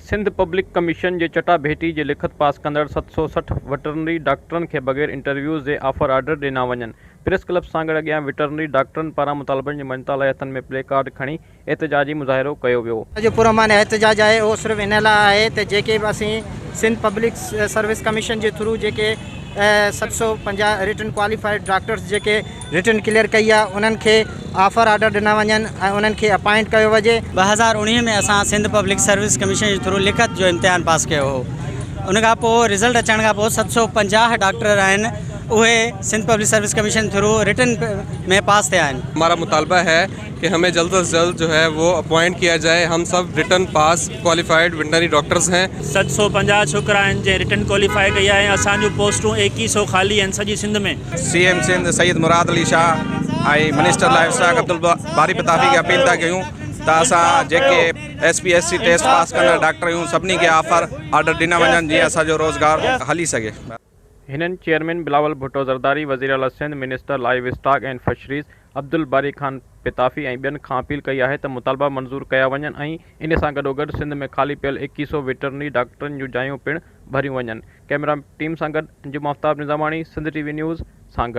Sindh public commission जे चटाभेटी जे लिखत पास कंदड़ 760 वेटरनरी डॉक्टरनि खे बग़ैर इंटरव्यूज़ जे ऑफर आर्डर ॾिना वञनि। प्रेस क्लब सां गॾु अॻियां वेटरनरी डॉक्टरनि पारां मुतालबनि जी मञता लाइ हथनि में प्ले कार्ड खणी एहतजाजी मुज़ाहिरो कयो वियो। जो पूरा मान एहतजाज है वो सिर्फ इन लाइ आहे त जेके बि असीं सिंध पब्लिक सर्विस कमीशन जे थ्रू जेके 750 रिटन क्वालिफाइड डॉक्टर्स जेके रिटन क्लियर कई आहे उन्हनि खे ऑफर आर्डर ॾिना वञनि ऐं उन्हनि खे अपॉइंट कयो वञे। 2019 में असां सिंध पब्लिक सर्विस कमीशन जे थ्रू लिखत जो इम्तिहान पास कयो हो। उन खां पोइ रिज़ल्ट अचण खां पोइ 750 डॉक्टर आहिनि उहे Sindh public service commission through written में पास थिया आहिनि। हमारा मुतालबा है कि हमें जल्द से जल्द जो है वो अपॉइंट किया जाए। हम सब रिटन पास क्वालिफाइड वेटरनरी डॉक्टर्स हैं। 750 छोकरा आहिनि जे रिटन क्वालिफाई कई आहे। असांजूं पोस्टूं 2100 खाली आहिनि सॼी सिंध में। CM सिंध सैयद मुराद अली शाह ऐं मिनिस्टर लाइफ स्टाक अब्दुल बारी पताफी खे अपील था कयूं त असां जेके SPSC टेस्ट पास कंदड़ डॉक्टर आहियूं सभिनी खे ऑफर आर्डर ॾिना वञनि जीअं असांजो रोज़गार हली सघे। हिननि चेयरमैन बिलावल भुट्टो ज़रदारी, वज़ीर आला Sindh, minister livestock and fisheries Abdul Bari Khan पिताफ़ी ऐं ॿियनि खां अपील कई आहे त मुतालबा मंज़ूर कया वञनि ऐं इन सां गॾोगॾु सिंध में ख़ाली पियल 2100 वेटरनरी डॉक्टरनि जूं जायूं पिणु भरियूं वञनि। कैमरा टीम सां गॾु अंजुम आफ्ताब निज़ामाणी, सिंध TV न्यूज़ सां गॾु।